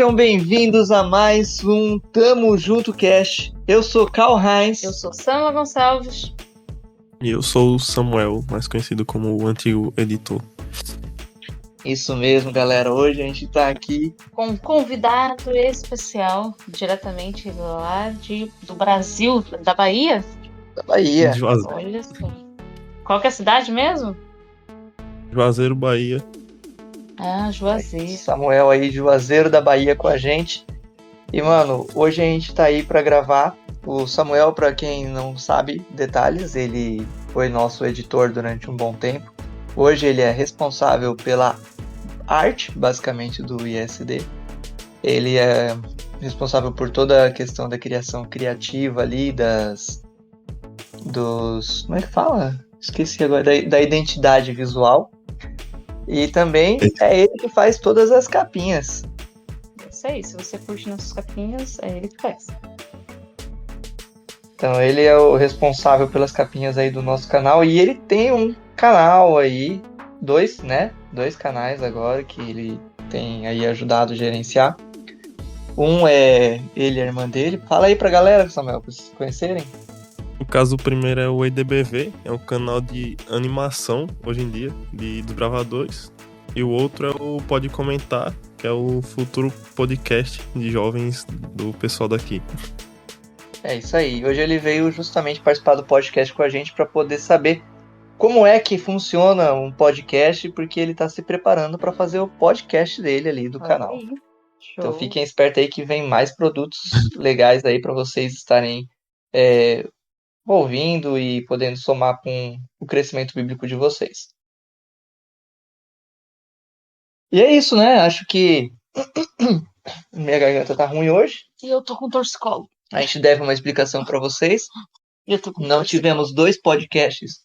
Sejam bem-vindos a mais um Tamo Junto Cast. Eu sou Karl Heinz. Eu sou Samla Gonçalves. E eu sou o Samuel, mais conhecido como o antigo editor. Isso mesmo, galera. Hoje a gente tá aqui com um convidado especial, diretamente lá do Brasil, da Bahia. Da Bahia. De Juazeiro. Olha só. Qual que é a cidade mesmo? Juazeiro, Bahia. Ah, Juazeiro. Samuel aí de Juazeiro da Bahia com a gente. E, mano, hoje a gente tá aí pra gravar. O Samuel, pra quem não sabe detalhes, ele foi nosso editor durante um bom tempo. Hoje ele é responsável pela arte, basicamente, do ISD. Ele é responsável por toda a questão da criação criativa ali, como é que fala? Esqueci agora, da identidade visual. E também é ele que faz todas as capinhas. Isso aí, se você curte nossas capinhas, é ele que faz. Então ele é o responsável pelas capinhas aí do nosso canal. E ele tem um canal aí, dois canais agora que ele tem aí ajudado a gerenciar. Um é ele e a irmã dele. Fala aí pra galera, Samuel, pra vocês conhecerem. No caso, o primeiro é o EDBV, é um canal de animação, hoje em dia, dos gravadores. E o outro é o Pode Comentar, que é o futuro podcast de jovens do pessoal daqui. É isso aí. Hoje ele veio justamente participar do podcast com a gente para poder saber como é que funciona um podcast, porque ele está se preparando para fazer o podcast dele ali do canal. Aí. Então fiquem espertos aí que vem mais produtos legais aí para vocês estarem ouvindo e podendo somar com o crescimento bíblico de vocês. E é isso, né? Acho que minha garganta tá ruim hoje. E eu tô com torcicolo. A gente deve uma explicação para vocês. Não tivemos 2 podcasts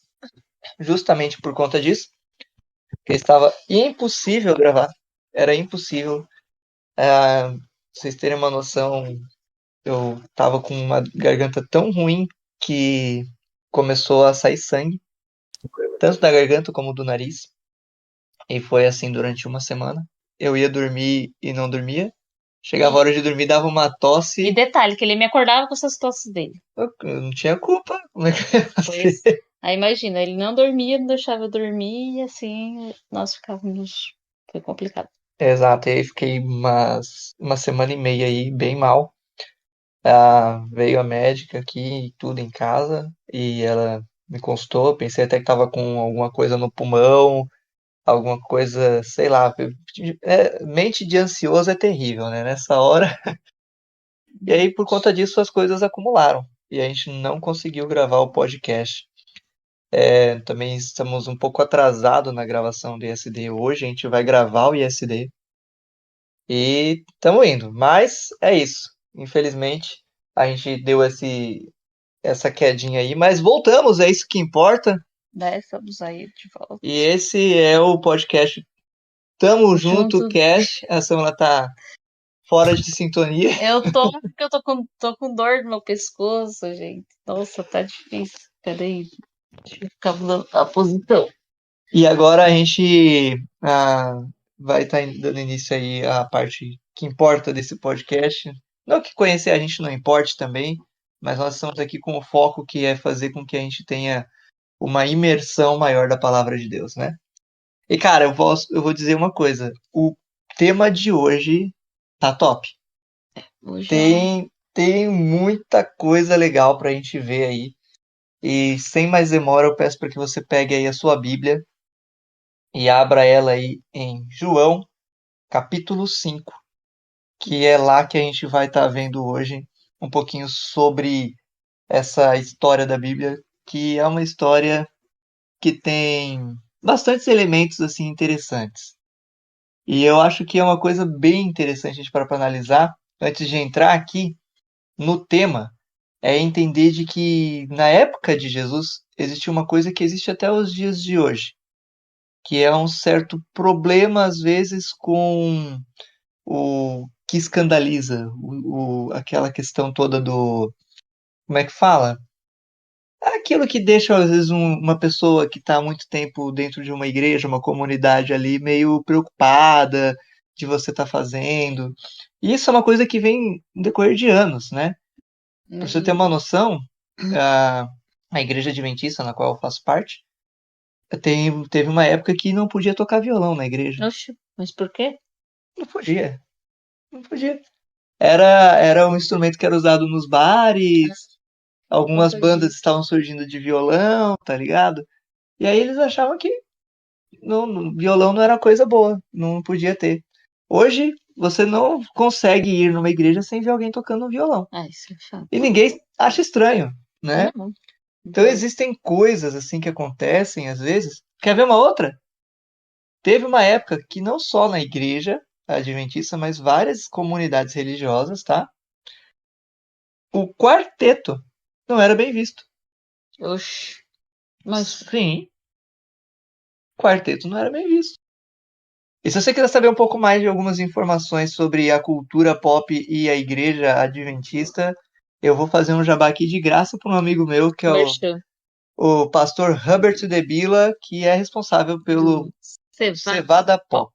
justamente por conta disso. Porque estava impossível gravar. Era impossível. Pra vocês terem uma noção, eu tava com uma garganta tão ruim que começou a sair sangue. Tanto da garganta como do nariz. E foi assim durante uma semana. Eu ia dormir e não dormia. Chegava a hora de dormir, dava uma tosse. E detalhe, que ele me acordava com essas tosses dele. Eu não tinha culpa. Como é que eu ia fazer? Aí imagina, ele não dormia, não deixava eu dormir e assim nós ficávamos. Foi complicado. Exato, e aí fiquei uma semana e meia aí bem mal. Veio a médica aqui, tudo em casa, e ela me consultou. Pensei até que tava com alguma coisa no pulmão, alguma coisa, sei lá. Mente de ansioso é terrível, né? Nessa hora. E aí, por conta disso, as coisas acumularam. E a gente não conseguiu gravar o podcast. Também estamos um pouco atrasados na gravação do ISD hoje. A gente vai gravar o ISD. E estamos indo. Mas é isso. Infelizmente, a gente deu essa quedinha aí. Mas voltamos, é isso que importa. Estamos aí de volta. E esse é o podcast Tamo Junto Cast. A Samela tá fora de sintonia. Eu tô porque eu tô com dor no meu pescoço, gente. Nossa, tá difícil. Peraí. Deixa eu ficar mudando a posição. E agora a gente vai estar dando início aí à parte que importa desse podcast. Não que conhecer a gente não importe também, mas nós estamos aqui com o foco que é fazer com que a gente tenha uma imersão maior da palavra de Deus, né? E cara, eu vou dizer uma coisa. O tema de hoje tá top. Tem muita coisa legal pra gente ver aí. E sem mais demora, eu peço para que você pegue aí a sua Bíblia e abra ela aí em João, capítulo 5, que é lá que a gente vai estar vendo hoje um pouquinho sobre essa história da Bíblia, que é uma história que tem bastantes elementos assim interessantes. E eu acho que é uma coisa bem interessante a gente para analisar antes de entrar aqui no tema, é entender de que na época de Jesus existia uma coisa que existe até os dias de hoje, que é um certo problema às vezes com o que escandaliza, aquela questão toda do, como é que fala? Aquilo que deixa às vezes uma pessoa que está há muito tempo dentro de uma igreja, uma comunidade ali, meio preocupada de você estar fazendo. E isso é uma coisa que vem no decorrer de anos, né? Para você ter uma noção, a, a igreja adventista na qual eu faço parte, teve uma época que não podia tocar violão na igreja. Oxe, mas por quê? Não podia, não podia. Era um instrumento que era usado nos bares, algumas Conta bandas disso. estavam surgindo de violão, tá ligado? E aí eles achavam que violão não era coisa boa, não podia ter. Hoje, você não consegue ir numa igreja sem ver alguém tocando um violão. Ah, isso é chato. E ninguém acha estranho, né? Não. Então existem coisas assim que acontecem às vezes. Quer ver uma outra? Teve uma época que não só na igreja adventista, mas várias comunidades religiosas, tá? O quarteto não era bem visto. Oxe. Mas Sim, quarteto não era bem visto. E se você quiser saber um pouco mais de algumas informações sobre a cultura pop e a igreja adventista, eu vou fazer um jabá aqui de graça para um amigo meu, que é merchan o pastor Hubert de Bila, que é responsável pelo do Cevada Cevada Pop.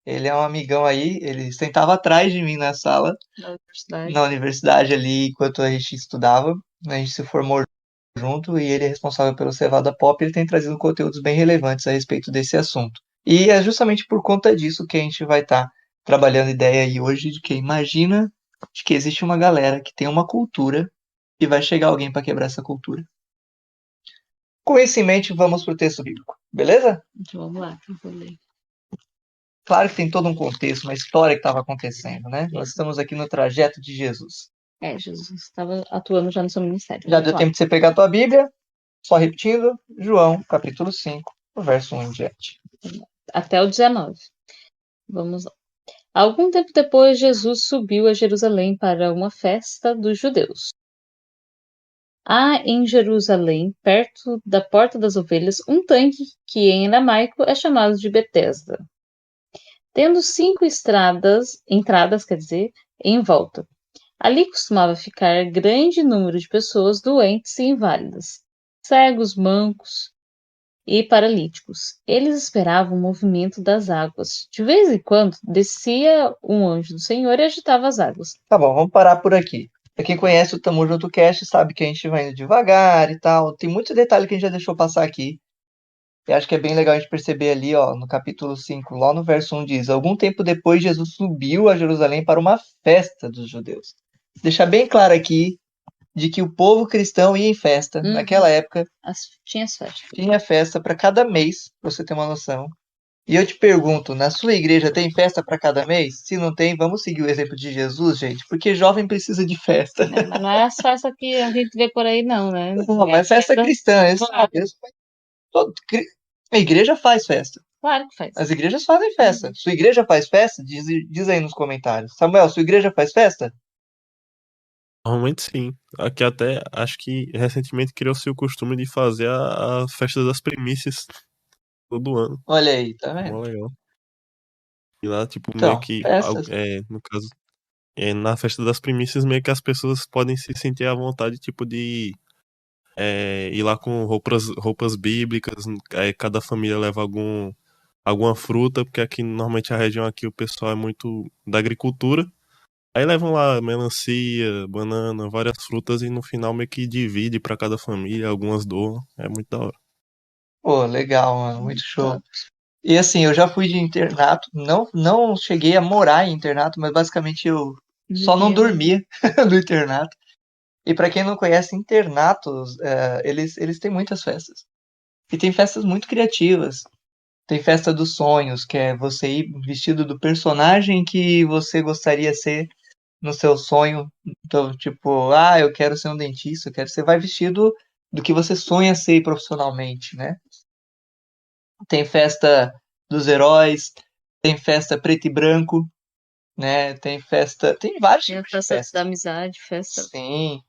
Ele é um amigão aí, ele sentava atrás de mim na sala, da universidade. na universidade ali, enquanto a gente estudava. A gente se formou junto e ele é responsável pelo Cevada Pop. Ele tem trazido conteúdos bem relevantes a respeito desse assunto. E é justamente por conta disso que a gente vai estar trabalhando ideia aí hoje de que imagina de que existe uma galera que tem uma cultura e vai chegar alguém para quebrar essa cultura. Com isso em mente, vamos para o texto bíblico, beleza? Então, vamos lá, que eu vou ler. Claro que tem todo um contexto, uma história que estava acontecendo, né? Nós estamos aqui no trajeto de Jesus. Jesus estava atuando já no seu ministério. Já Vamos deu lá. tempo de você pegar a tua Bíblia? Só repetindo, João, capítulo 5, verso 1 em diante. Até o 19. Vamos lá. Algum tempo depois, Jesus subiu a Jerusalém para uma festa dos judeus. Há em Jerusalém, perto da Porta das Ovelhas, um tanque que em aramaico é chamado de Betesda, tendo 5 entradas, em volta. Ali costumava ficar grande número de pessoas doentes e inválidas, cegos, mancos e paralíticos. Eles esperavam o movimento das águas. De vez em quando, descia um anjo do Senhor e agitava as águas. Tá bom, vamos parar por aqui. Pra quem conhece o Tamo Junto Cast sabe que a gente vai indo devagar e tal. Tem muito detalhe que a gente já deixou passar aqui. E acho que é bem legal a gente perceber ali, ó, no capítulo 5, lá no verso 1 diz: Algum tempo depois, Jesus subiu a Jerusalém para uma festa dos judeus. Deixar bem claro aqui de que o povo cristão ia em festa. Naquela época, Tinha as festas. tinha festa para cada mês, pra você ter uma noção. E eu te pergunto, na sua igreja tem festa para cada mês? Se não tem, vamos seguir o exemplo de Jesus, gente, porque jovem precisa de festa. Né? Mas não é as festas que a gente vê por aí, não, né? Não, mas festa cristã, Claro, a igreja faz festa. claro que faz. As igrejas fazem festa. Sua igreja faz festa? Diz aí nos comentários. Samuel, sua igreja faz festa? Normalmente sim. Aqui até acho que recentemente criou-se o costume de fazer a festa das primícias todo ano. Olha aí, tá Mó vendo? legal. E lá, tipo, meio Então, que, festas. no caso, na festa das primícias, meio que as pessoas podem se sentir à vontade, tipo, de ir lá com roupas bíblicas, cada família leva alguma fruta, porque aqui, normalmente, a região aqui, o pessoal é muito da agricultura. Aí levam lá melancia, banana, várias frutas e no final meio que divide pra cada família, algumas doam. É muito da hora. Pô, legal, mano, muito show. Top. E assim, eu já fui de internato, não cheguei a morar em internato, mas basicamente eu só não dormia no internato. E pra quem não conhece, internatos, eles têm muitas festas. E tem festas muito criativas. Tem festa dos sonhos, que é você ir vestido do personagem que você gostaria ser no seu sonho. Então, tipo, eu quero ser um dentista, você vai vestido do que você sonha ser profissionalmente, né? Tem festa dos heróis, tem festa preto e branco, né? Tem vários Tem a tipos de festa festa. da amizade, festa, Sim.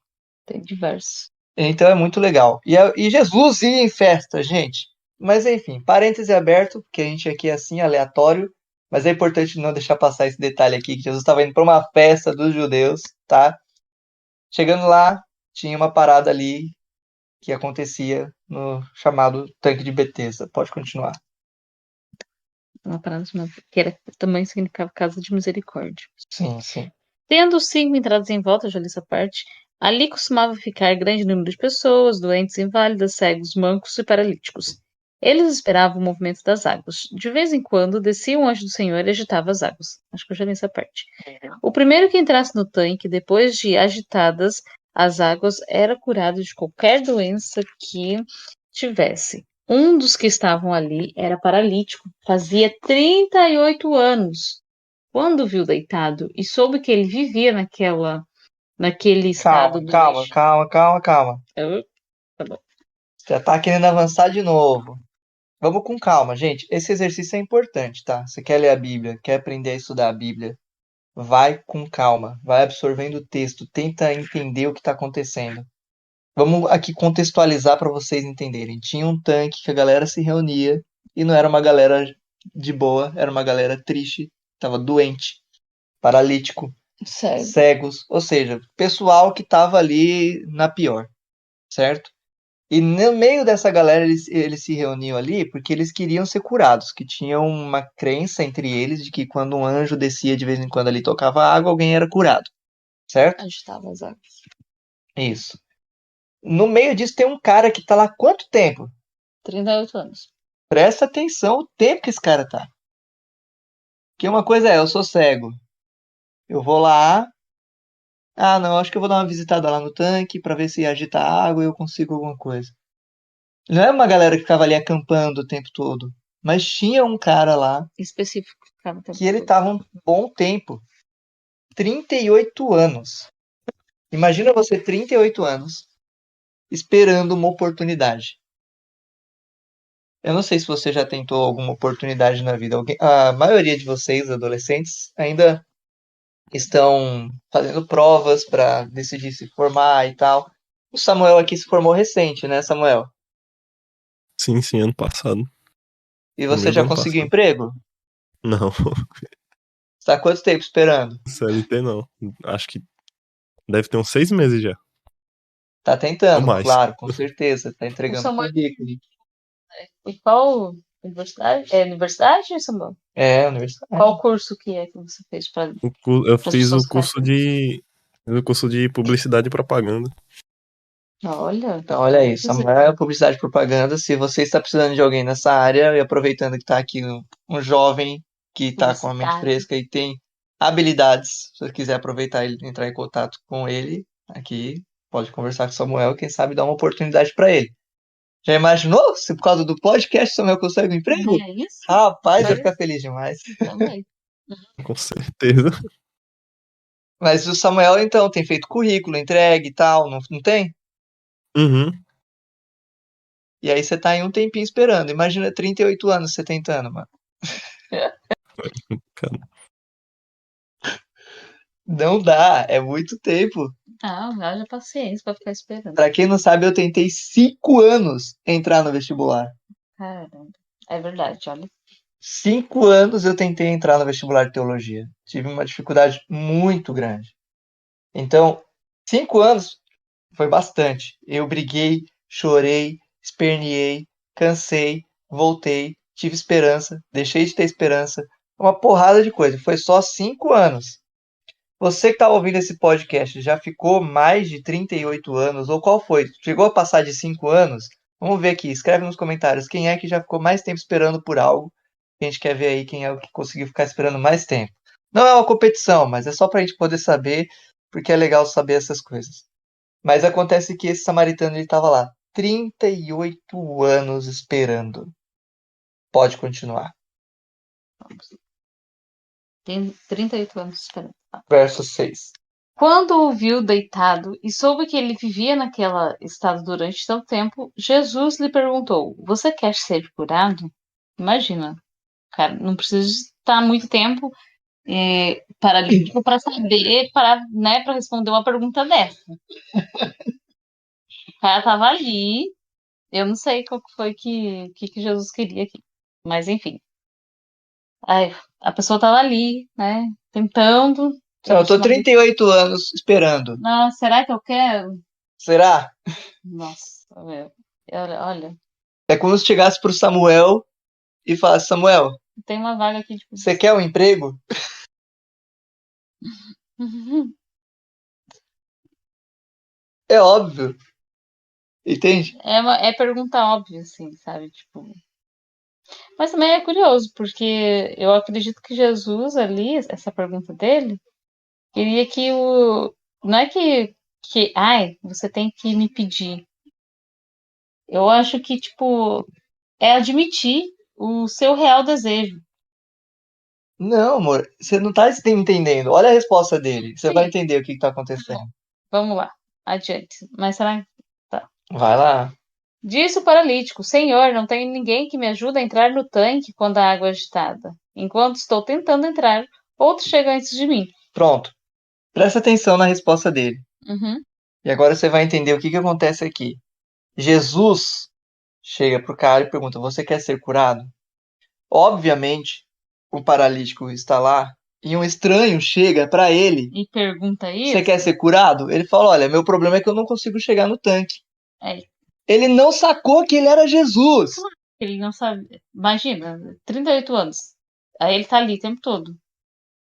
tem diversos. Então é muito legal. E Jesus ia em festa, gente. Mas enfim, parêntese aberto, porque a gente aqui é assim, aleatório. Mas é importante não deixar passar esse detalhe aqui, que Jesus estava indo para uma festa dos judeus, tá? Chegando lá, tinha uma parada ali que acontecia no chamado tanque de Betesda. Pode continuar. Uma parada chamada, que também significava casa de misericórdia. Sim, sim. Tendo os 5 entradas em volta, já li essa parte, ali costumava ficar grande número de pessoas, doentes, inválidas, cegos, mancos e paralíticos. Eles esperavam o movimento das águas. De vez em quando, descia um anjo do Senhor e agitava as águas. Acho que eu já li essa parte. O primeiro que entrasse no tanque, depois de agitadas as águas, era curado de qualquer doença que tivesse. Um dos que estavam ali era paralítico, fazia 38 anos. Quando viu deitado e soube que ele vivia naquele estado doente. Calma. Tá bom. Já tá querendo avançar de novo. Vamos com calma, gente. Esse exercício é importante, tá? Você quer ler a Bíblia, quer aprender a estudar a Bíblia, vai com calma, vai absorvendo o texto, tenta entender o que está acontecendo. Vamos aqui contextualizar para vocês entenderem. Tinha um tanque que a galera se reunia e não era uma galera de boa, era uma galera triste, estava doente, paralítico, cegos, ou seja, pessoal que estava ali na pior, certo? E no meio dessa galera eles se reuniam ali porque eles queriam ser curados, que tinham uma crença entre eles de que quando um anjo descia de vez em quando ali e tocava água, alguém era curado, certo? Agitava as águas. Isso. No meio disso tem um cara que tá lá há quanto tempo? 38 anos. Presta atenção o tempo que esse cara tá. Porque uma coisa é, eu sou cego. Eu vou lá. Ah, não, acho que eu vou dar uma visitada lá no tanque pra ver se agita a água e eu consigo alguma coisa. Não é uma galera que ficava ali acampando o tempo todo. Mas tinha um cara lá Específico. Ficava o tempo que ele todo. tava um bom tempo. 38 anos. Imagina você, 38 anos, esperando uma oportunidade. Eu não sei se você já tentou alguma oportunidade na vida. A maioria de vocês, adolescentes, ainda estão fazendo provas para decidir se formar e tal. O Samuel aqui se formou recente, né, Samuel? Sim, ano passado. E No você meio do já ano conseguiu passado. emprego? Não, Está há quanto tempo esperando? CLT não. Acho que deve ter uns 6 meses já. Tá Ou tentando, mais. claro, com certeza. Tá O entregando Samuel. currículo. E qual universidade? É universidade, Samuel? É, universidade. Qual curso que é que você fez para Eu as fiz pessoas o ficarem curso de. O curso de publicidade e propaganda. Olha, Então, olha aí, Samuel é publicidade e propaganda. Se você está precisando de alguém nessa área, e aproveitando que está aqui um jovem que está com a mente publicitário. fresca e tem habilidades, se você quiser aproveitar e entrar em contato com ele, aqui pode conversar com o Samuel, quem sabe dar uma oportunidade para ele. Já imaginou se por causa do podcast o Samuel consegue um emprego? É isso? Rapaz, É vai ficar feliz demais. também. Com certeza. Mas o Samuel, então, tem feito currículo, entregue e tal, não tem? Uhum. E aí você tá em um tempinho esperando. Imagina 38 anos você tentando, mano. Cara, Não dá, é muito tempo. Não, haja paciência para ficar esperando. Pra quem não sabe, eu tentei 5 anos entrar no vestibular. Caramba. É verdade, olha. 5 anos eu tentei entrar no vestibular de teologia. Tive uma dificuldade muito grande. Então, 5 anos foi bastante. Eu briguei, chorei, esperneei, cansei, voltei, tive esperança, deixei de ter esperança. Uma porrada de coisa. Foi só 5 anos. Você que está ouvindo esse podcast já ficou mais de 38 anos? Ou qual foi? Chegou a passar de 5 anos? Vamos ver aqui, escreve nos comentários quem é que já ficou mais tempo esperando por algo. A gente quer ver aí quem é o que conseguiu ficar esperando mais tempo. Não é uma competição, mas é só para a gente poder saber, porque é legal saber essas coisas. Mas acontece que esse samaritano ele estava lá, 38 anos esperando. Pode continuar. Tem 38 anos esperando. Verso 6. Quando o viu deitado e soube que ele vivia naquele estado durante tanto tempo, Jesus lhe perguntou: Você quer ser curado? Imagina, cara, não precisa estar muito tempo paralítico para saber, né, para responder uma pergunta dessa. O cara tava ali, eu não sei qual que foi que Jesus queria aqui, mas enfim. Ai, a pessoa tava ali, né, tentando. Não, eu tô 38 anos esperando. Ah, será que eu quero? Será? Nossa, meu. Olha. É como se chegasse pro Samuel e falasse, Samuel, Tem uma vaga aqui de Você quer um emprego? É óbvio. Entende? É pergunta óbvia, assim, sabe? Tipo. Mas também é curioso, porque eu acredito que Jesus ali, essa pergunta dele, queria que o. Não é ai, você tem que me pedir. Eu acho que, tipo, é admitir o seu real desejo. Não, amor, você não tá entendendo. Olha a resposta dele. Você vai Sim, entender o que tá acontecendo. vamos lá, adiante. Mas será? Tá. Vai lá. Disse o paralítico: Senhor, não tem ninguém que me ajude a entrar no tanque quando a água é agitada. Enquanto estou tentando entrar, outro chega antes de mim. Pronto. Presta atenção na resposta dele. Uhum. E agora você vai entender o que acontece aqui. Jesus chega pro cara e pergunta: Você quer ser curado? Obviamente, o paralítico está lá e um estranho chega pra ele. E pergunta Você isso? quer ser curado? Ele fala: Olha, meu problema é que eu não consigo chegar no tanque. É, Ele não sacou que ele era Jesus. ele não sabe. Imagina, 38 anos. Aí ele tá ali o tempo todo.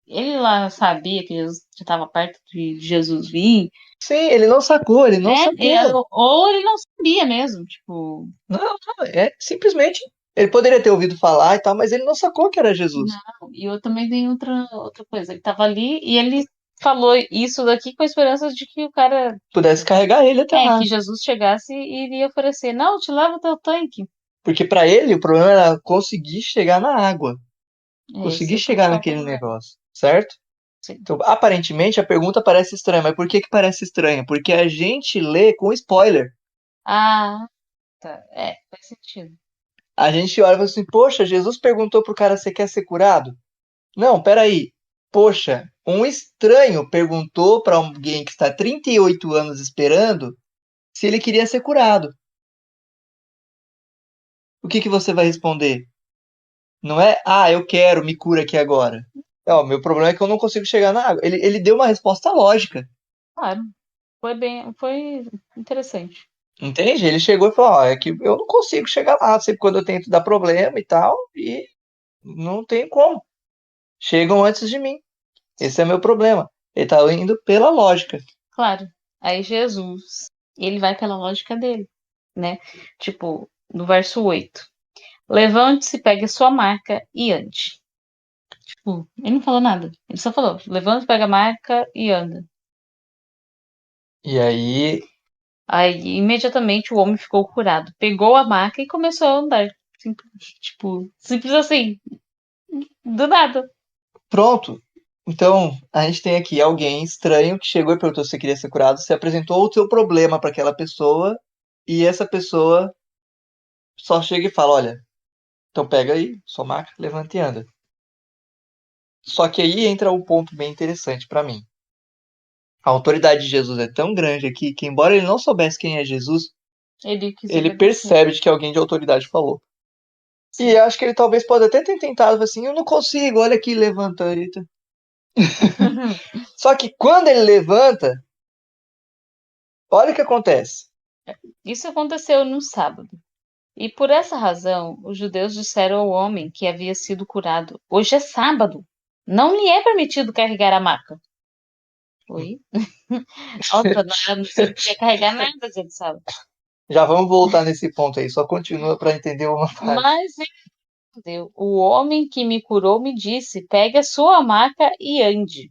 Ele lá sabia que Jesus já estava perto de Jesus vir, Sim, ele não sacou, ele não né? sacou. Ou ele não sabia mesmo, tipo, Não, não, é simplesmente. Ele poderia ter ouvido falar e tal, mas ele não sacou que era Jesus. não. E eu também tenho outra coisa. Ele tava ali e ele falou isso daqui com a esperança de que o cara, Pudesse carregar ele até lá. que Jesus chegasse e iria oferecer, não, te leva até o tanque. Porque pra ele o problema era conseguir chegar na água, Esse é conseguir o chegar principal naquele problema. negócio, certo? Sim. Então, aparentemente a pergunta parece estranha, mas por que parece estranha? Porque a gente lê com spoiler. Ah, tá. Faz sentido. A gente olha e fala assim: Poxa, Jesus perguntou pro cara: Você quer ser curado? Não, peraí. Poxa, um estranho perguntou pra alguém que está 38 anos esperando se ele queria ser curado. O que você vai responder? Não é, eu quero, me cura aqui agora. Não, meu problema é que eu não consigo chegar na água. Ele deu uma resposta lógica, Claro, foi interessante. entende? Ele chegou e falou, é que eu não consigo chegar lá, sempre quando eu tento dar problema e tal, e não tem como. Chegam antes de mim. Esse é meu problema. Ele tá indo pela lógica. Claro. Aí Jesus, ele vai pela lógica dele, né? Tipo, no verso 8. Levante-se, pegue a sua marca e ande. Tipo, ele não falou nada. Ele só falou, levanta, pega a marca e anda. E aí, Aí, imediatamente, o homem ficou curado. Pegou a maca e começou a andar. Simples assim. Do nada. pronto. Então, a gente tem aqui alguém estranho que chegou e perguntou se você queria ser curado, você apresentou o seu problema para aquela pessoa, e essa pessoa só chega e fala, olha, então pega aí, sua maca, levanta e anda. Só que aí entra um ponto bem interessante para mim. A autoridade de Jesus é tão grande aqui que, embora ele não soubesse quem é Jesus, Ele quis ele obedecer. percebe de que alguém de autoridade falou. Sim. E acho que ele talvez pode até ter tentado assim, eu não consigo, olha aqui, levanta, eita. Só que quando ele levanta, olha o que acontece. Isso aconteceu no sábado. E por essa razão, os judeus disseram ao homem que havia sido curado: Hoje é sábado. Não lhe é permitido carregar a maca. Oi? Nossa, não sei podia carregar nada dia de sábado. Já vamos voltar nesse ponto aí, só continua para entender uma parte. Mas entendeu? O homem que me curou me disse: Pegue a sua maca e ande.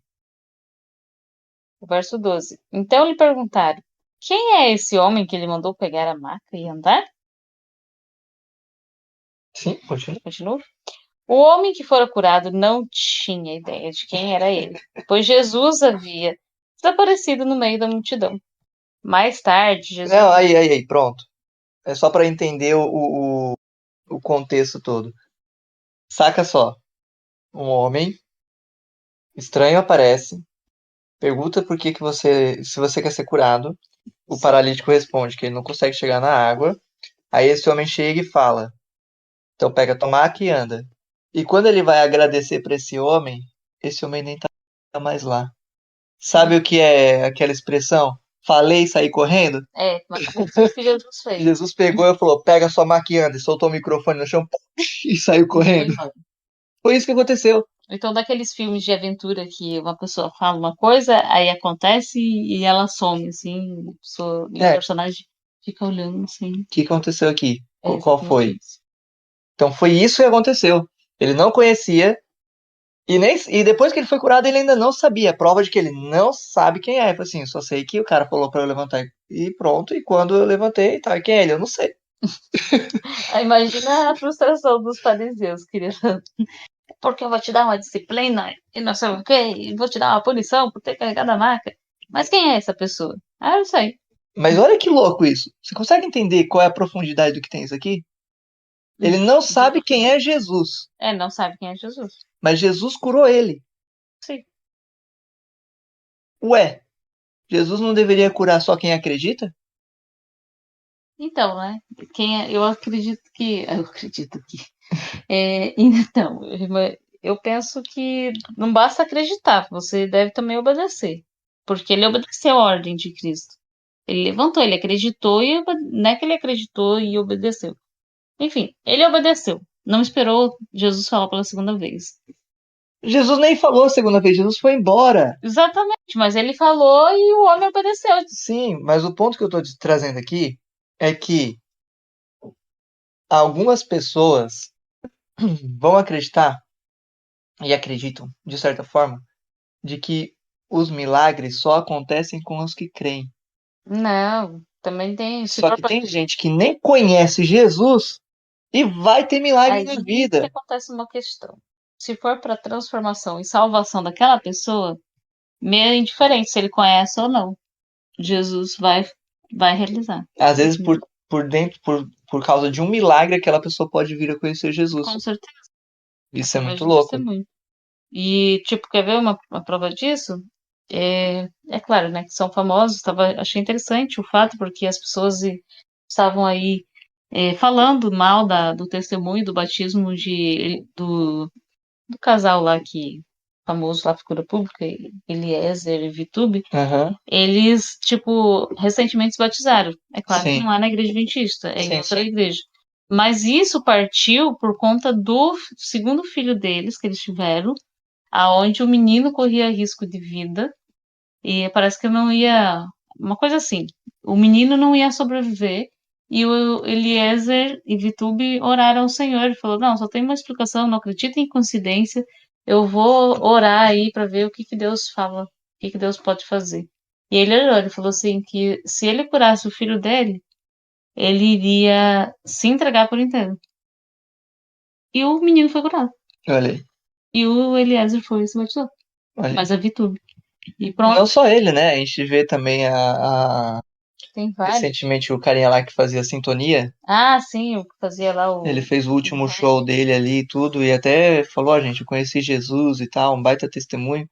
Verso 12. Então lhe perguntaram: Quem é esse homem que ele mandou pegar a maca e andar? Sim, continua. Continua. O homem que fora curado não tinha ideia de quem era ele, pois Jesus havia desaparecido no meio da multidão. Mais tarde, Jesus. Não, aí, pronto. É só para entender o contexto todo. Saca só. Um homem estranho aparece, pergunta por que se você quer ser curado. O paralítico responde que ele não consegue chegar na água. Aí esse homem chega e fala: Então pega tua maca e anda. E quando ele vai agradecer para esse homem nem tá mais lá. Sabe o que é aquela expressão? Falei e saí correndo? Mas foi isso que Jesus fez. Jesus pegou e falou: Pega sua maca e anda. E soltou o microfone no chão e saiu E foi correndo. embora. Foi isso que aconteceu. Então, daqueles filmes de aventura que uma pessoa fala uma coisa, aí acontece e ela some, assim, e o É, o personagem fica olhando, assim. que aconteceu aqui? É Qual exatamente foi? isso. Então foi isso que aconteceu. Ele não conhecia, e depois que ele foi curado, ele ainda não sabia. A prova de que ele não sabe quem é. Foi assim, eu só sei que o cara falou pra eu levantar e pronto. E quando eu levantei, tá, quem é ele? Eu não sei. Aí imagina a frustração dos fariseus, querendo. Porque eu vou te dar uma disciplina e não sei o quê, e vou te dar uma punição por ter carregado a maca. Mas quem é essa pessoa? Ah, eu não sei. Mas olha que louco isso. Você consegue entender qual é a profundidade do que tem isso aqui? Ele não sabe quem é Jesus, É, não sabe quem é Jesus. mas Jesus curou ele. Sim. Ué, Jesus não deveria curar só quem acredita? Então, né? Eu acredito que. Eu acredito que. Então, eu penso que não basta acreditar, você deve também obedecer. Porque ele obedeceu a ordem de Cristo. Ele levantou, ele acreditou e não é que ele acreditou e obedeceu. Enfim, ele obedeceu. Não esperou Jesus falar pela segunda vez. Jesus nem falou a segunda vez, Jesus foi embora. Exatamente, mas ele falou e o homem obedeceu. Sim, mas o ponto que eu estou trazendo aqui é que algumas pessoas vão acreditar e acreditam, de certa forma, de que os milagres só acontecem com os que creem. Não, também tem. Se Só for que pra... tem gente que nem conhece Jesus e vai ter milagre Aí na que vida. acontece uma questão. Se for para transformação e salvação daquela pessoa, meio indiferente se ele conhece ou não. Jesus vai realizar. Às vezes, por dentro, por causa de um milagre, aquela pessoa pode vir a conhecer Jesus. Com certeza, Isso é através muito de louco. testemunho. E, tipo, quer ver uma prova disso? É claro, né, que são famosos, achei interessante o fato, porque as pessoas estavam aí falando mal do testemunho do batismo do casal lá que famoso lá, figura pública, Eliezer e Vitube. Aham. Eles, tipo, recentemente se batizaram. É claro que Sim, não é na igreja adventista, é em sim, outra sim. igreja. Mas isso partiu por conta do segundo filho deles que eles tiveram, aonde o menino corria risco de vida e parece que não ia, uma coisa assim, o menino não ia sobreviver e o Eliezer e Vitube oraram ao Senhor e falou, não, só tem uma explicação, não acredito em coincidência, eu vou orar aí para ver o que que Deus fala, o que que Deus pode fazer. E ele orou, ele falou assim que se ele curasse o filho dele, ele iria se entregar por inteiro. E o menino foi curado. Olha aí. E o Eliezer foi e se batizou. Olha aí. Mas a Vitube. E Não pronto, só ele, né? A gente vê também tem vários. recentemente o carinha lá que fazia sintonia. Ah, sim, o que fazia lá Ele o. fez o último show dele ali e tudo, e até falou, ó, gente, eu conheci Jesus e tal, um baita testemunho.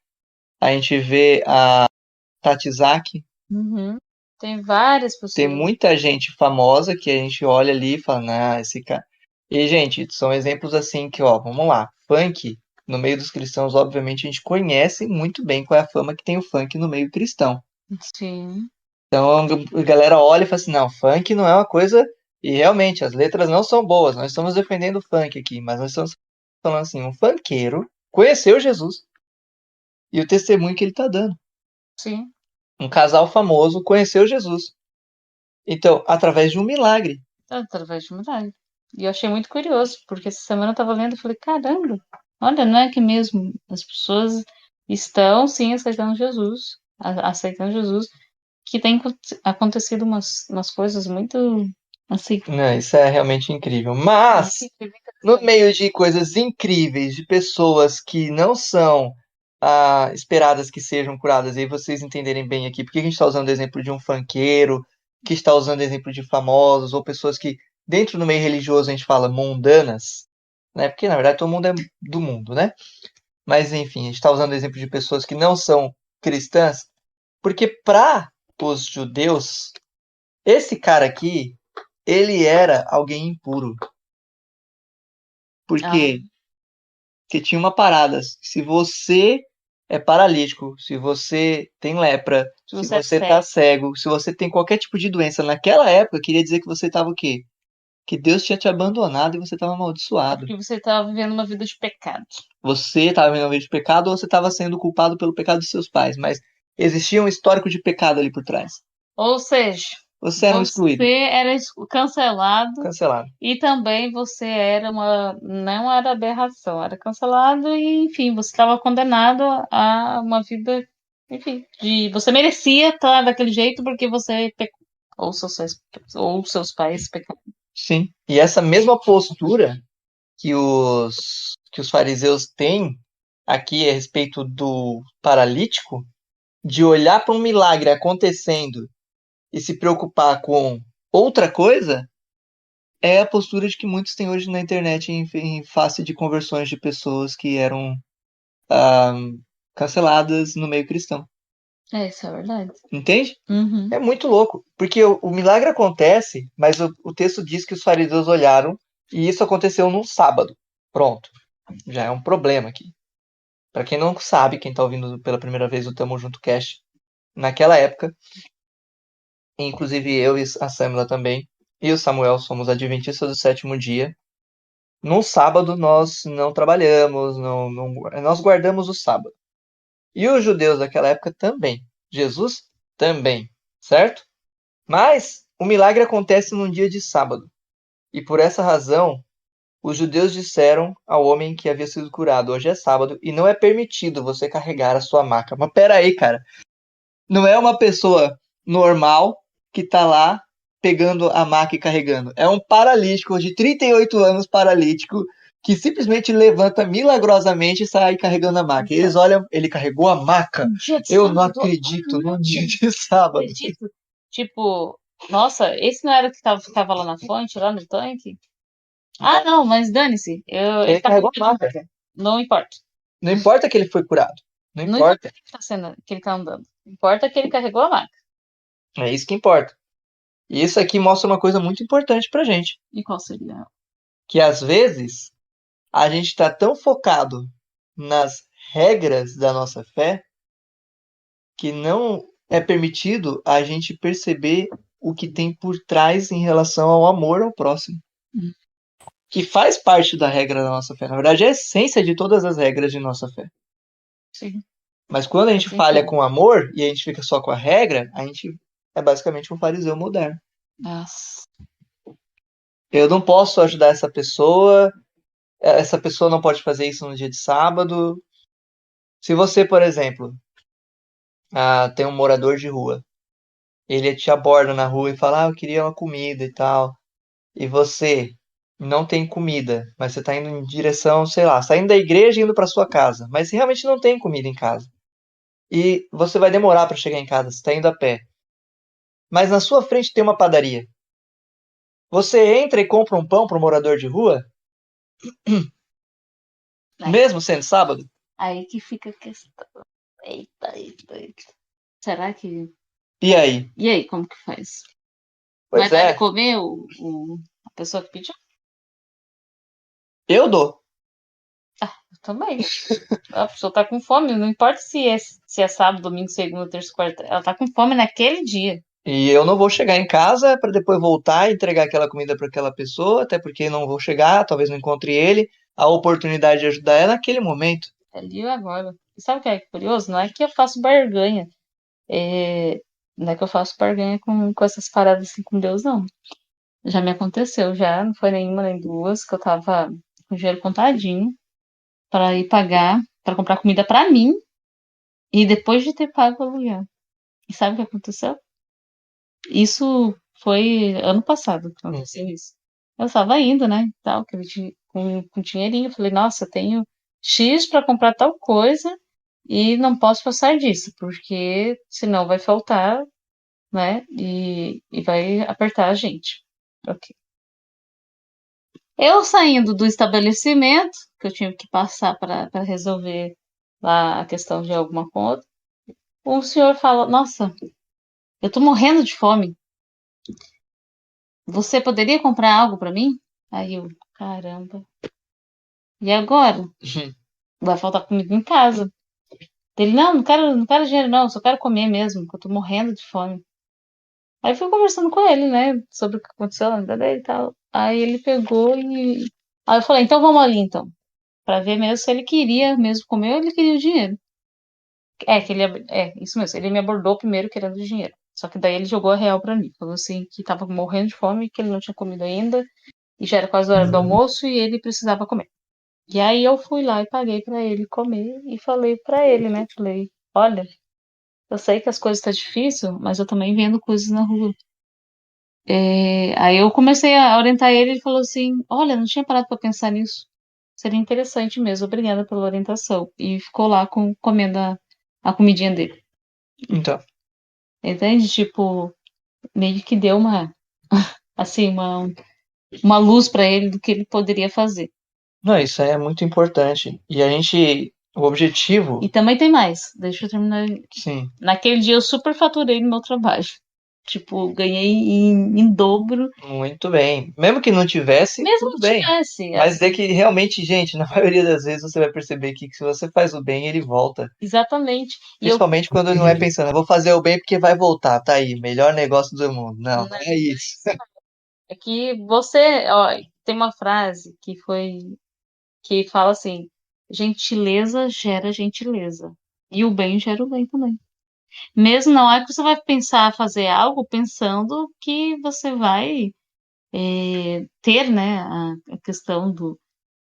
A gente vê a Tati Zaki, Uhum. Tem várias tem pessoas. muita gente famosa que a gente olha ali e fala, nah, esse cara. E, gente, são exemplos assim que, ó, vamos lá, funk, no meio dos cristãos, obviamente, a gente conhece muito bem qual é a fama que tem o funk no meio cristão. Sim, Então a galera olha e fala assim, não, funk não é uma coisa. E realmente, as letras não são boas. Nós estamos defendendo o funk aqui, mas nós estamos falando assim, um funkeiro conheceu Jesus e o testemunho que ele está dando. sim. Um casal famoso conheceu Jesus. Então, através de um milagre. Através de milagre. E eu achei muito curioso, porque essa semana eu tava lendo e falei, caramba, olha, não é que mesmo as pessoas estão sim aceitando Jesus, aceitando Jesus, que tem acontecido umas coisas muito assim, Não, isso é realmente incrível. muito Mas, incrível e no interessante. meio de coisas incríveis, de pessoas que não são esperadas que sejam curadas, e aí vocês entenderem bem aqui, por que a gente está usando o exemplo de um funkeiro, que está usando o exemplo de famosos, ou pessoas que, dentro do meio religioso, a gente fala mundanas, né? Porque, na verdade, todo mundo é do mundo, né? Mas, enfim, a gente está usando o exemplo de pessoas que não são cristãs, porque para os judeus, esse cara aqui, ele era alguém impuro. Por Ah, quê? Porque tinha uma parada. Se você é paralítico, se você tem lepra, se se você é você tá cego, cego, se você tem qualquer tipo de doença naquela época, queria dizer que você tava o quê? que Deus tinha te abandonado e você estava amaldiçoado. Porque você estava vivendo uma vida de pecado. Você estava vivendo uma vida de pecado ou você estava sendo culpado pelo pecado dos seus pais, mas existia um histórico de pecado ali por trás. Ou seja, Você era um excluído, você era cancelado cancelado. e também você era não era aberração, era cancelado e, enfim, você estava condenado a uma vida, enfim, você merecia estar daquele jeito porque você pecou, ou seus pais pecaram. Sim. E essa mesma postura que os fariseus têm aqui a respeito do paralítico, de olhar para um milagre acontecendo e se preocupar com outra coisa, é a postura de que muitos têm hoje na internet em face de conversões de pessoas que eram canceladas no meio cristão. Isso é verdade. Entende? Uhum. É muito louco, porque o milagre acontece, mas o texto diz que os fariseus olharam e isso aconteceu num sábado. Pronto. Já é um problema aqui. Para quem não sabe, quem tá ouvindo pela primeira vez o Tamo Junto Cast, naquela época, inclusive eu e a Samila também, e o Samuel somos adventistas do sétimo dia. No sábado nós não trabalhamos, nós guardamos o sábado. E os judeus daquela época também. Jesus também, certo? Mas o milagre acontece num dia de sábado. E por essa razão, os judeus disseram ao homem que havia sido curado: hoje é sábado e não é permitido você carregar a sua maca. Mas pera aí, cara. Não é uma pessoa normal que tá lá pegando a maca e carregando. É um paralítico de 38 anos, paralítico, que simplesmente levanta milagrosamente e sai carregando a maca. E eles olham, ele carregou a maca. Dia de Eu não sábado. acredito num dia de sábado. Acredito. Tipo, nossa, esse não era o que ficava lá na fonte, lá no tanque? Ah, não, mas dane-se. Ele carregou a maca. Não importa. Não importa que ele foi curado. Não Não importa. que ele tá andando. Importa que ele carregou a maca. É isso que importa. E isso aqui mostra uma coisa muito importante pra gente. E qual seria? Que às vezes a gente está tão focado nas regras da nossa fé que não é permitido a gente perceber o que tem por trás em relação ao amor ao próximo. Que faz parte da regra da nossa fé. Na verdade, é a essência de todas as regras de nossa fé. Sim. Mas quando a gente falha com amor e a gente fica só com a regra, a gente é basicamente um fariseu moderno. Nossa. Eu não posso ajudar essa pessoa não pode fazer isso no dia de sábado. Se você, por exemplo, tem um morador de rua, ele te aborda na rua e fala, eu queria uma comida e tal, e você não tem comida, mas você está indo em direção, sei lá, saindo da igreja e indo para sua casa, mas realmente não tem comida em casa. E você vai demorar para chegar em casa, você está indo a pé. Mas na sua frente tem uma padaria. Você entra e compra um pão para o morador de rua? Mesmo sendo sábado? Aí que fica a questão. Eita. Será que... E aí? E aí, como que faz? Pois Vai dar é. de comer a pessoa que pediu? Eu dou. Eu também. A pessoa tá com fome, não importa se é sábado, domingo, segunda, terça, quarta. Ela tá com fome naquele dia. E eu não vou chegar em casa para depois voltar e entregar aquela comida para aquela pessoa, até porque não vou chegar, talvez não encontre ele, a oportunidade de ajudar ela naquele momento. Ali e agora. E sabe o que é curioso? Não é que eu faço barganha. Não é que eu faço barganha com essas paradas assim com Deus, não. Já me aconteceu, já. Não foi nenhuma nem duas, que eu tava com dinheiro contadinho para ir pagar, para comprar comida para mim e depois de ter pago o aluguel. E sabe o que aconteceu? Isso foi ano passado que aconteceu isso. Eu tava indo, né, e tal, com dinheirinho. Eu falei, nossa, eu tenho X para comprar tal coisa e não posso passar disso, porque senão vai faltar, né, e vai apertar a gente. Ok. Eu saindo do estabelecimento, que eu tinha que passar para resolver lá a questão de alguma conta, o senhor fala, nossa, eu tô morrendo de fome. Você poderia comprar algo para mim? Aí eu, caramba. E agora? Vai faltar comida em casa. Ele, não quero dinheiro não, só quero comer mesmo, que eu tô morrendo de fome. Aí fui conversando com ele, né, sobre o que aconteceu na vida dele e tal. Aí ele pegou e. Aí eu falei, então vamos ali então. Pra ver mesmo se ele queria mesmo comer ou ele queria o dinheiro. Isso mesmo. Ele me abordou primeiro querendo o dinheiro. Só que daí ele jogou a real pra mim. Falou assim que tava morrendo de fome, que ele não tinha comido ainda. E já era quase a hora do almoço e ele precisava comer. E aí eu fui lá e paguei pra ele comer e falei pra ele, né? Falei, olha, eu sei que as coisas estão difíceis, mas eu também vendo coisas na rua. Aí eu comecei a orientar ele, ele falou assim, olha, não tinha parado pra pensar nisso. Seria interessante mesmo, obrigada pela orientação. E ficou lá comendo a comidinha dele. Então, Entende? Tipo, meio que deu assim, uma luz pra ele do que ele poderia fazer. não, isso aí é muito importante. E a gente, o objetivo, E também tem mais, deixa eu terminar. sim, Naquele dia eu super faturei no meu trabalho. Tipo, ganhei em dobro. muito bem. Mesmo que não tivesse, Mesmo tudo que bem. tivesse, Mas é assim, que realmente, gente, na maioria das vezes você vai perceber que se você faz o bem, ele volta. exatamente. E eu, Principalmente quando não é pensando, eu vou fazer o bem porque vai voltar, tá aí, melhor negócio do mundo. Não, não né, é isso. é que você, ó, tem uma frase que fala assim, gentileza gera gentileza. E o bem gera o bem também. Mesmo não é que você vai pensar fazer algo pensando que você vai ter, né, a questão do,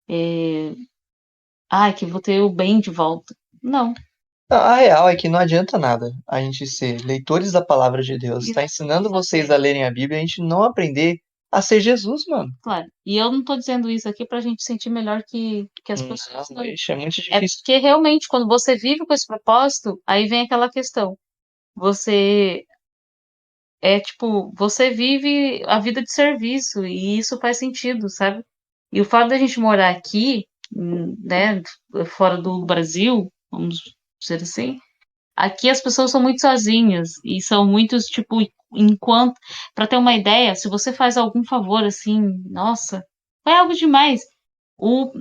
que vou ter o bem de volta. Não. Não, a real é que não adianta nada a gente ser leitores da palavra de Deus, E- tá ensinando vocês a Exatamente. lerem a Bíblia e a gente não aprender a ser Jesus, mano. Claro. E eu não tô dizendo isso aqui pra gente sentir melhor que as pessoas, Não, não. ixi, é muito É difícil. porque realmente, quando você vive com esse propósito, aí vem aquela questão. Você tipo, você vive a vida de serviço e isso faz sentido, sabe? E o fato da gente morar aqui, né, fora do Brasil, vamos dizer assim, aqui as pessoas são muito sozinhas e são muitos, tipo, enquanto, para ter uma ideia, se você faz algum favor assim, nossa, foi algo demais. O